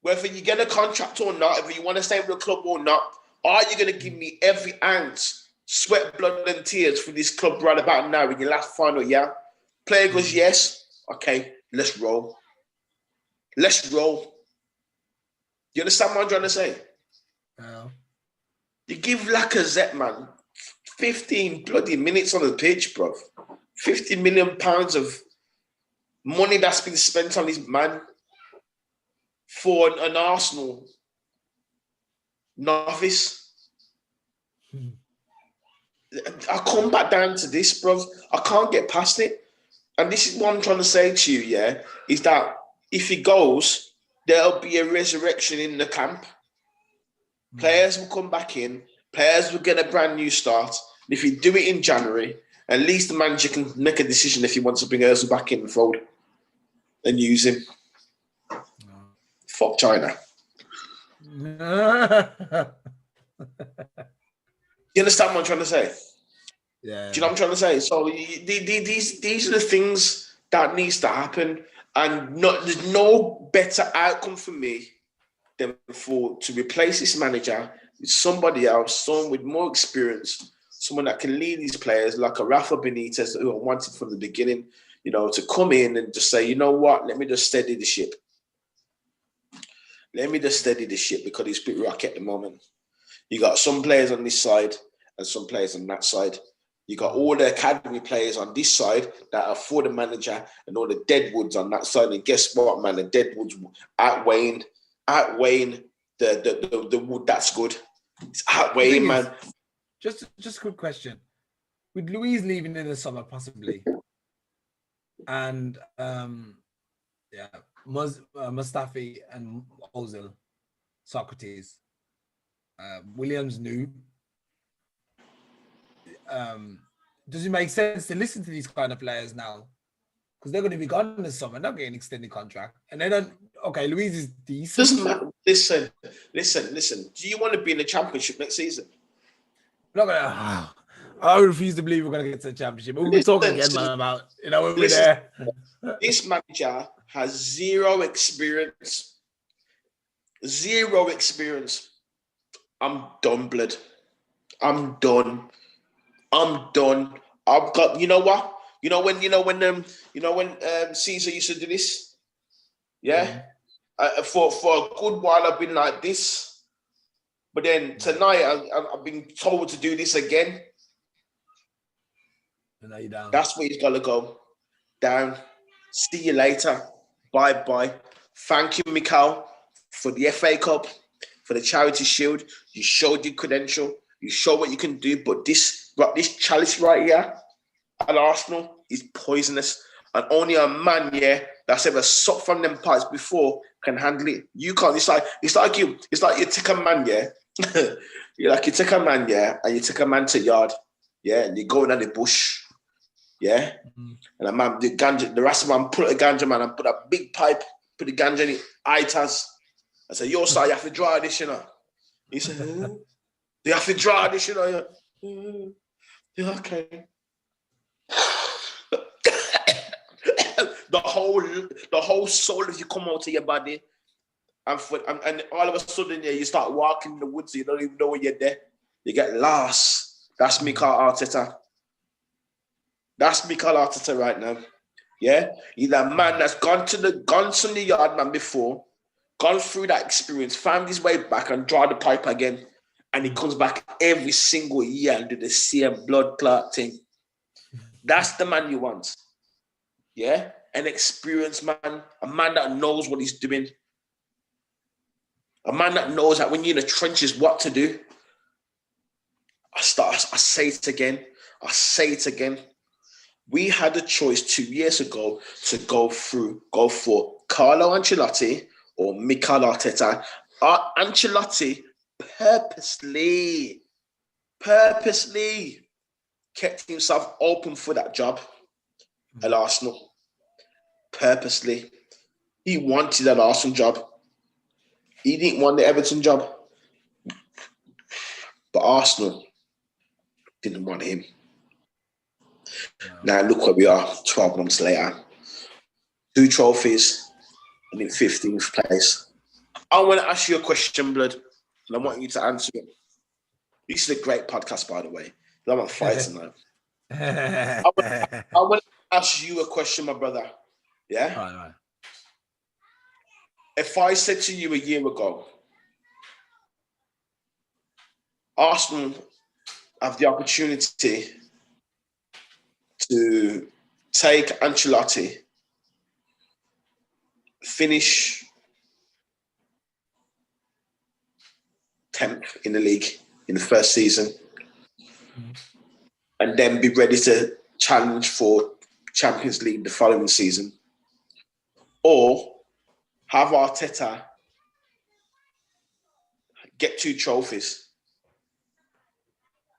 Whether you get a contract or not, whether you want to stay with the club or not, are you going to give me every ounce, sweat, blood, and tears for this club right about now in your last final year? Player goes, yes. Okay, let's roll. Let's roll. You understand what I'm trying to say? Yeah. You give Lacazette, man, 15 bloody minutes on the pitch, bro. 50 million pounds of money that's been spent on this man for an Arsenal novice. I come back down to this, bro. I can't get past it. And this is what I'm trying to say to you, is that if he goes, there'll be a resurrection in the camp. Players will come back in. Players will get a brand new start. And if you do it in January, at least the manager can make a decision if he wants to bring Ozil back in the fold and use him. Fuck China. You understand what I'm trying to say? Yeah. Do you know what I'm trying to say? So these are the things that needs to happen, and there's no better outcome for me than to replace this manager with somebody else, someone with more experience, someone that can lead these players like a Rafa Benitez who I wanted from the beginning, to come in and just say, you know what, let me just steady the ship. Let me just steady the ship because it's a bit rocky at the moment. You got some players on this side and some players on that side. You got all the academy players on this side that are for the manager and all the deadwoods on that side. And guess what, man? The deadwoods outweighing the wood that's good. It's outweighing, man. Just a quick question. With Louise leaving in the summer, possibly, and Mustafi and Ozil, Socrates, Williams new. Does it make sense to listen to these kind of players now? Because they're going to be gone this summer, not getting extended contract, and they don't. Okay, Louise is decent. Doesn't matter. Listen. Do you want to be in the championship next season? I'm not gonna. I refuse to believe we're going to get to the championship. We'll be talking again, man, about when we're there. This manager has zero experience. Zero experience. I'm done, blood. I'm done. I've got. You know what? When Caesar used to do this. Yeah. For a good while, I've been like this, but then tonight I've been told to do this again. And now you're down. That's where he's got to go. Down. See you later. Bye. Thank you, Mikal, for the FA Cup, for the Charity Shield. You showed your credential. You show what you can do. But this chalice right here at Arsenal is poisonous. And only a man, that's ever sucked from them pipes before can handle it. You can't. It's like you take a man, you take a man, and you take a man to yard, and you go in the bush, and a man, the Rasta man put a ganja man and put a big pipe put the ganja in it. I said, yo, sir, you have to draw this, you know. He said, you have to draw this, you know. Yeah, okay. the whole soul of you come out of your body, and all of a sudden, yeah, you start walking in the woods. You don't even know when you're there. You get lost. That's Mikel Arteta. That's Mikel Arteta right now. Yeah, he's a man that's gone to the yard man before, gone through that experience, found his way back, and draw the pipe again, and he comes back every single year and do the same blood clot thing. That's the man you want. Yeah, an experienced man, a man that knows what he's doing, a man that knows that when you're in the trenches, what to do. I say it again. We had a choice 2 years ago to go for Carlo Ancelotti or Mikel Arteta. Ancelotti purposely kept himself open for that job at Arsenal. Purposely. He wanted that Arsenal job. He didn't want the Everton job. But Arsenal didn't want him. Now look where we are 12 months later. 2 trophies and in 15th place. I want to ask you a question, Blood, and I want you to answer it. This is a great podcast, by the way. I'm not fighting now. I want to ask you a question, my brother. Yeah? Right. If I said to you a year ago, Arsenal have the opportunity to take Ancelotti, finish 10th in the league in the first season, and then be ready to challenge for Champions League the following season, or have Arteta get 2 trophies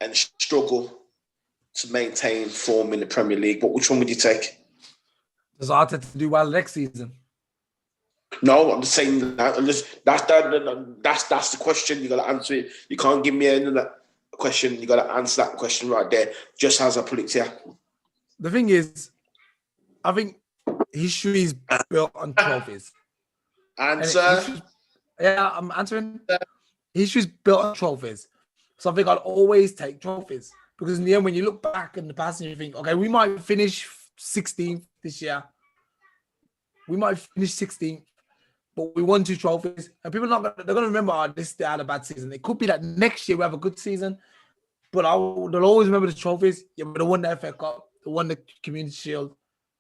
and struggle to maintain form in the Premier League. But which one would you take? Does Arteta do well next season? No, I'm just saying that. That's the question. You got to answer it. You can't give me another question. You got to answer that question right there, just as I put it here. The thing is, I think history is built on trophies. Answer. Yeah, I'm answering. History is built on trophies. So I think I'd always take trophies. Because in the end, when you look back in the past and you think, okay, we might finish 16th this year. We might finish 16th, but we won 2 trophies. And people they're going to remember, they had a bad season. It could be that next year we have a good season, but they'll always remember the trophies. Yeah, but they won the FA Cup, they won the Community Shield,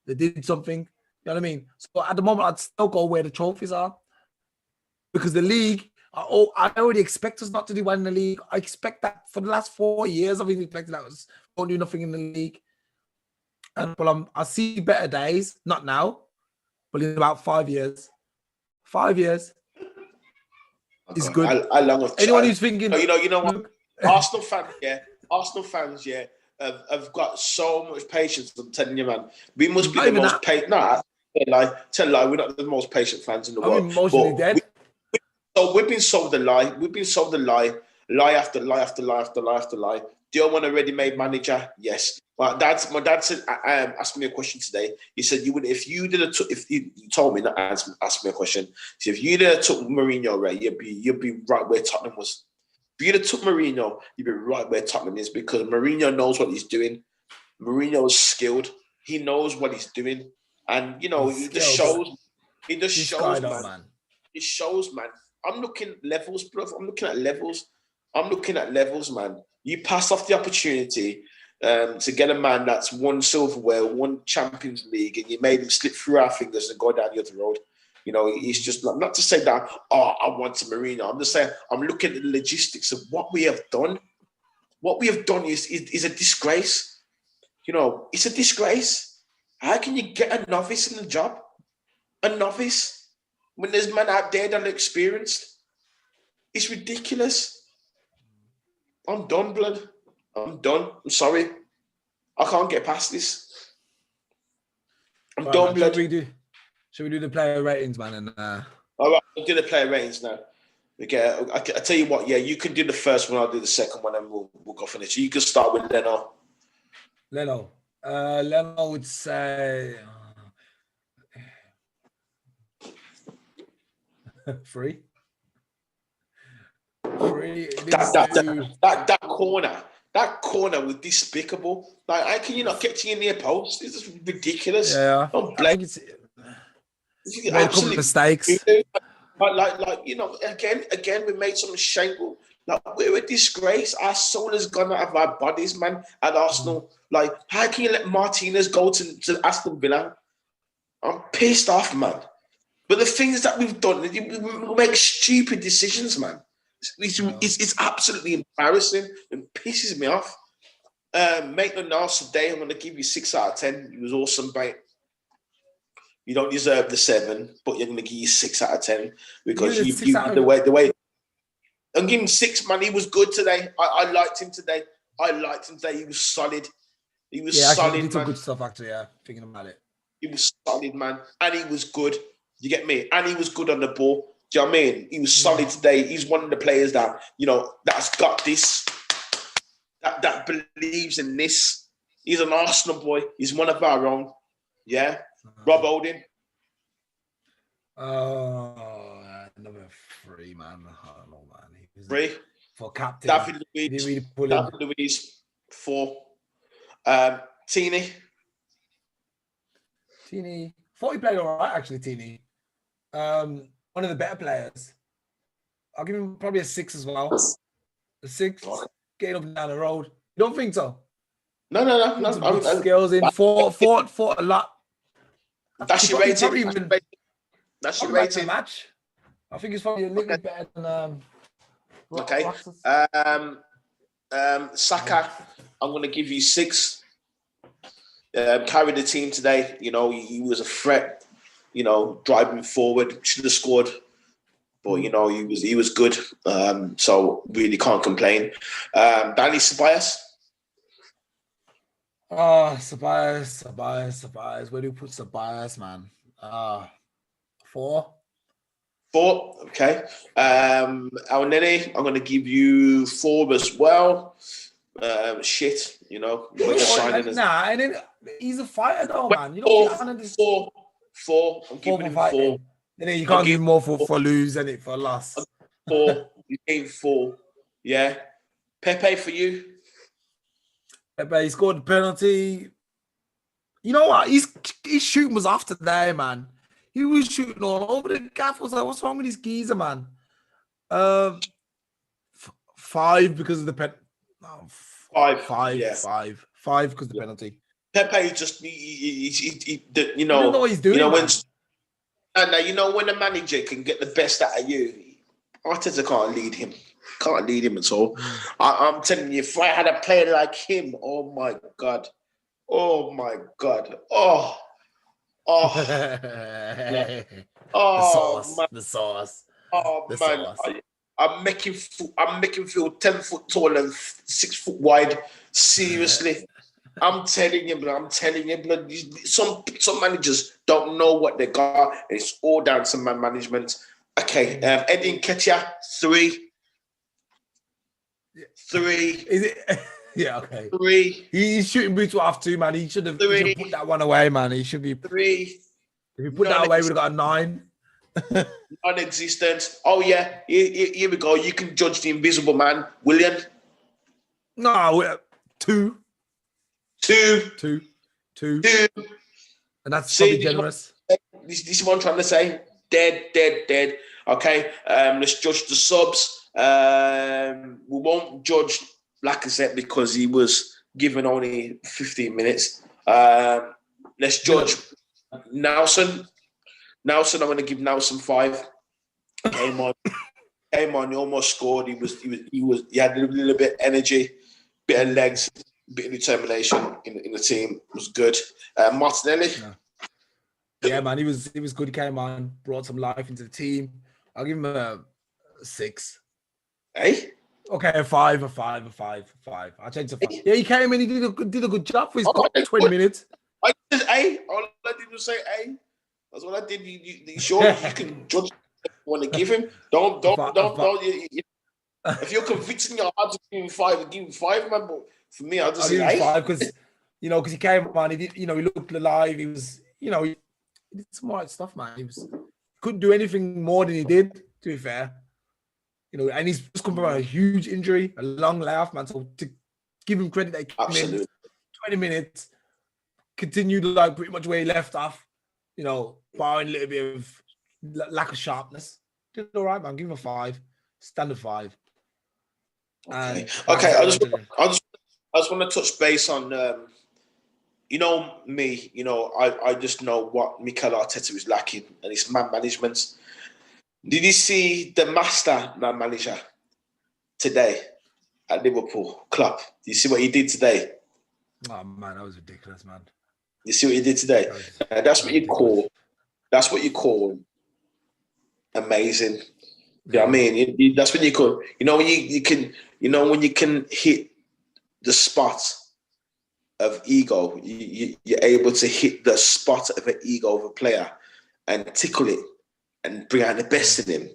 they did something. You know what I mean? So at the moment, I'd still go where the trophies are. Because the league, I already expect us not to do well in the league. I expect that for the last 4 years. I've been expecting that us won't do nothing in the league. But I see better days, not now, but in about 5 years. 5 years is good. I love anyone who's thinking, you know what? Arsenal fans, have got so much patience. I'm telling you, man. We must be the most patient. No, tell a lie. We're not the most patient fans in the world. I'm emotionally dead. So we've been sold a lie. We've been sold a lie. Lie after lie after lie after lie after lie. Do you want a ready-made manager? Yes. My dad said, asked me a question today. He said, he told me not ask me a question. So if you'd have took Mourinho, right, you'd be right where Tottenham was. If you'd have took Mourinho, you'd be right where Tottenham is, because Mourinho knows what he's doing. Mourinho is skilled. He knows what he's doing. And, it just shows. It just shows, man. It shows, man. I'm looking at levels, bro. I'm looking at levels, man. You pass off the opportunity to get a man that's won silverware, won Champions League, and you made him slip through our fingers and go down the other road. He's just not to say that, I want a Mourinho. I'm just saying, I'm looking at the logistics of what we have done. What we have done is a disgrace. It's a disgrace. How can you get a novice in the job? A novice? When there's men out there that are experienced. It's ridiculous. I'm done, blood. I'm done. I'm sorry. I can't get past this. I'm done, blood. Should we do the player ratings, man? And all right, we'll do the player ratings now. Okay, I tell you what. Yeah, you can do the first one. I'll do the second one, and we'll go finish. You can start with Leno. Leno would say 3. 3. That corner was despicable. Like, how can you not get to your near post? This is ridiculous. Yeah, don't blame. Made a couple of mistakes. Like again, we made some shameful. Like, we're a disgrace. Our soul has gone out of our bodies, man. At Arsenal, like, how can you let Martinez go to Aston Villa? I'm pissed off, man. But the things that we've done, we make stupid decisions, man. It's absolutely embarrassing and pisses me off. Maitland-Niles today, I'm going to give you 6 out of 10. He was awesome, mate. You don't deserve the 7, but you're going to give you 6 out of 10 because the way. I'm giving 6, man. He was good today. I liked him today. He was solid. He was solid, he did some man. Good stuff, actually. Yeah, thinking about it. He was solid, man, and he was good. You get me? And he was good on the ball. Do you know what I mean? He was solid today. He's one of the players that, that's got this, that believes in this. He's an Arsenal boy. He's one of our own. Yeah. Rob Holding. Number 3, man. I don't know, man. 3. For captain. David Luiz, 4. Teeny. Thought he played all right, actually, Teeny. One of the better players. I'll give him probably a 6 as well. A 6, getting up and down the road. You don't think so? No. Skills in. Fought a lot. That's your rating. That's your rating. Match. I think it's probably a little bit better than. Okay. Saka, I'm going to give you 6. Carried the team today. He was a threat. Driving forward, should have scored, but he was good. So really can't complain. Danny Ceballos. Oh, Ceballos. Where do you put Ceballos, man? 4. 4. Okay. Our Nene, I'm going to give you 4 as well. Shit, and then he's a fighter, though, man. 4. I'm giving him 4. And then you can't give him more for lose and it for loss. 4. You gave 4. Yeah. Pepe for you. Pepe, he scored the penalty. You know what? His shooting was off today, man. He was shooting all over the gaff. I was like, what's wrong with this geezer, man? 5 because of the pen. No, 5. Yeah. 5 because of the penalty. Pepe just, he don't know what he's doing. When a manager can get the best out of you, Arteta can't lead him. Can't lead him at all. I'm telling you, if I had a player like him, oh my God. Oh. Yeah. The sauce. Oh the man. Sauce. I'm making feel 10 foot tall and 6 foot wide. Seriously. I'm telling you, blood. Some managers don't know what they got, and it's all down to man management. Okay, Eddie Nketiah, 3. 3. Is it? Yeah, okay. 3. He's shooting boots off too, man. He should have put that one away, man. He should be 3. If you put that away, we'd have got a 9. Non-existent. Oh yeah, here we go. You can judge the invisible man, William. No, 2. 2. And that's probably generous. This is what I'm trying to say. Dead. Okay. Let's judge the subs. We won't judge Lacazette because he was given only 15 minutes. Let's judge Nelson. I'm going to give Nelson 5. Came on, he almost scored. He had a little bit of energy, bit of legs, bit of determination in the team. It was good. Martinelli. Yeah, man, he was good. He came on, brought some life into the team. I'll give him a 6. Hey? Okay, a 5. I'll change to 5. Yeah, he came in. He did a good job for his 20 minutes. I said A. All I did was say A. That's what I did. You sure you can judge what you want to give him? Don't. If you're convincing your heart to give him 5, give him 5, man. But for me, I'll give him 5 because because he came on. He did. He looked alive. He was. He did smart stuff, man. He couldn't do anything more than he did. To be fair, and he's just come from a huge injury, a long layoff, man. So to give him credit, that he came in 20 minutes, continued like pretty much where he left off. Barring a little bit of lack of sharpness. Did all right, man. Give him a 5, standard 5. Okay. I just want to touch base on, me. I just know what Mikel Arteta was lacking, and it's man management. Did you see the master man manager today at Liverpool, Klopp? Do you see what he did today? Oh man, that was ridiculous, man. You see what he did today? That's what you call amazing. Yeah. You know what I mean? That's what you call. When you can. When you can hit the spot of ego, you're able to hit the spot of an ego of a player and tickle it and bring out the best in him.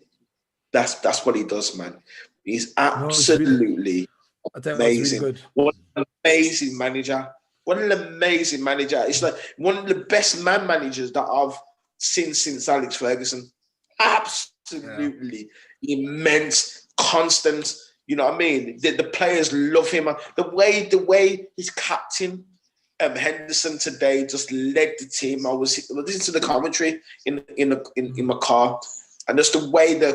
That's what he does, man. He's absolutely amazing. Really good. What an amazing manager. What an amazing manager. It's like one of the best man managers that I've seen since Alex Ferguson. Absolutely immense, constant. You know what I mean? The players love him. The way his captain, Henderson, today just led the team. I was listening to the commentary in my car, and just the way the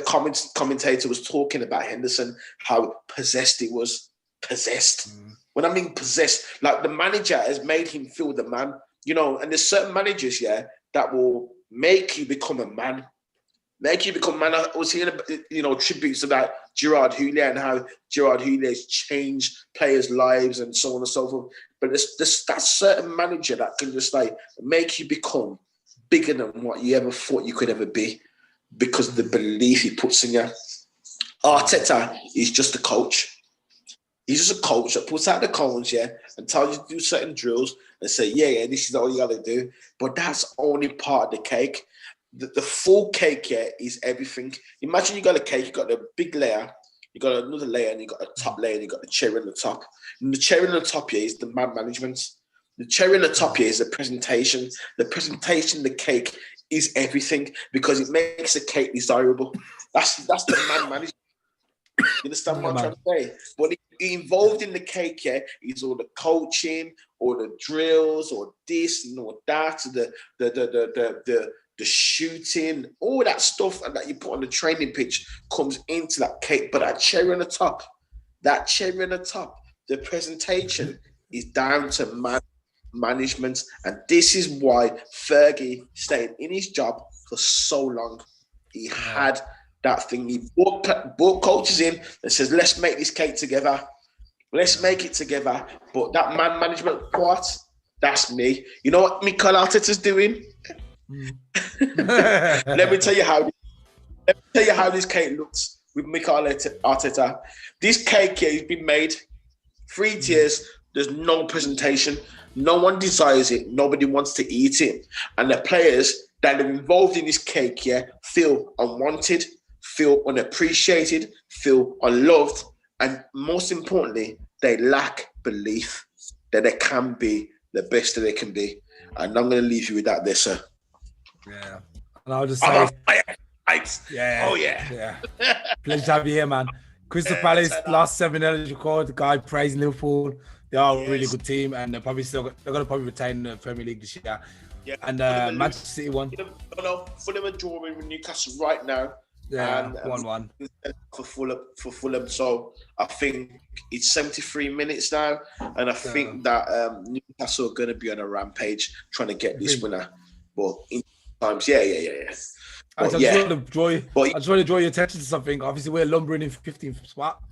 commentator was talking about Henderson, how possessed he was. Possessed. When I mean possessed, like the manager has made him feel the man. And there's certain managers, that will make you become a man. I was hearing, tributes about Gerard Houllier and how Gerard Houllier has changed players' lives and so on and so forth. But there's that certain manager that can just like make you become bigger than what you ever thought you could ever be because of the belief he puts in you. Arteta is just a coach. He's just a coach that puts out the cones, and tells you to do certain drills and say, this is all you got to do. But that's only part of the cake. The full cake is everything. Imagine you got a cake, you got a big layer, you got another layer, and you got a top layer, and you got the cherry on the top. And the cherry on the top is the man management. The cherry on the top is the presentation. The presentation, the cake is everything because it makes the cake desirable. That's the man management. You understand what I'm trying to say? But involved in the cake, is all the coaching, or the drills, or this, or that, the shooting, all that stuff that you put on the training pitch comes into that cake. But that cherry on the top, the presentation is down to management. And this is why Fergie stayed in his job for so long. He had that thing. He brought coaches in and says, let's make this cake together. Let's make it together. But that man management part, that's me. You know what Mikel Arteta's doing? Let me tell you how this cake looks with Mikel Arteta. This cake here has been made 3 tiers. There's no presentation. No one desires it. Nobody wants to eat it. And the players that are involved in this cake feel unwanted, feel unappreciated, feel unloved, and most importantly, they lack belief that they can be the best that they can be. And I'm going to leave you with that there, sir. Yeah. And I'll just say... Oh, yeah. Pleasure to have you here, man. Crystal Palace, last 7-0 as record. The guy praising Liverpool. They are a really good team, and they're going to probably retain the Premier League this year. Yeah. And Manchester City won. Fulham are drawing with Newcastle right now. Yeah, 1-1 for Fulham. So I think it's 73 minutes now, and I think that Newcastle are going to be on a rampage trying to get this winner. But in times, I just want to draw your attention to something. Obviously, we're lumbering in 15th spot.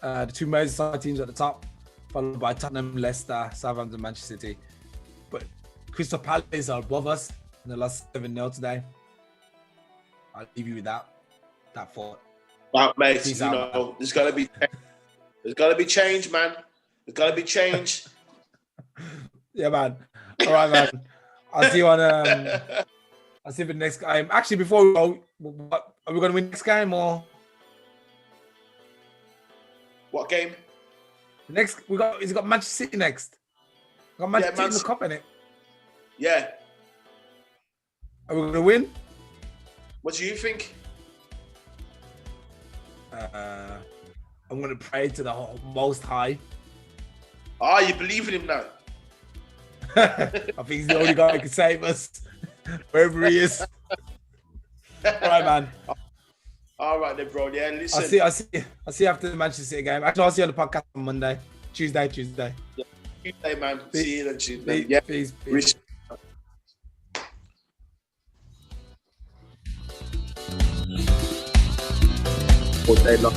The 2 Merseyside teams at the top, followed by Tottenham, Leicester, Southampton, Manchester City. But Crystal Palace are above us in the last 7-0 today. I'll leave you with that thought. Well, mate, there's got to be change, man. There's got to be change. Yeah, man. All right, man. I'll see you I'll see if the next game. Actually, before we go, are we going to win next game or What game? next? He's got Manchester City next. Got Manchester City in the cup, innit? Yeah. Are we going to win? What do you think? I'm going to pray to the Most High. You believe in him now? I think he's the only guy who can save us, wherever he is. All right, man. All right then, bro. Yeah, listen. I'll see you after the Manchester City game. Actually, I'll see you on the podcast on Monday. Tuesday. Yeah. Tuesday, man. See you on Tuesday. Yeah. Peace. All day long.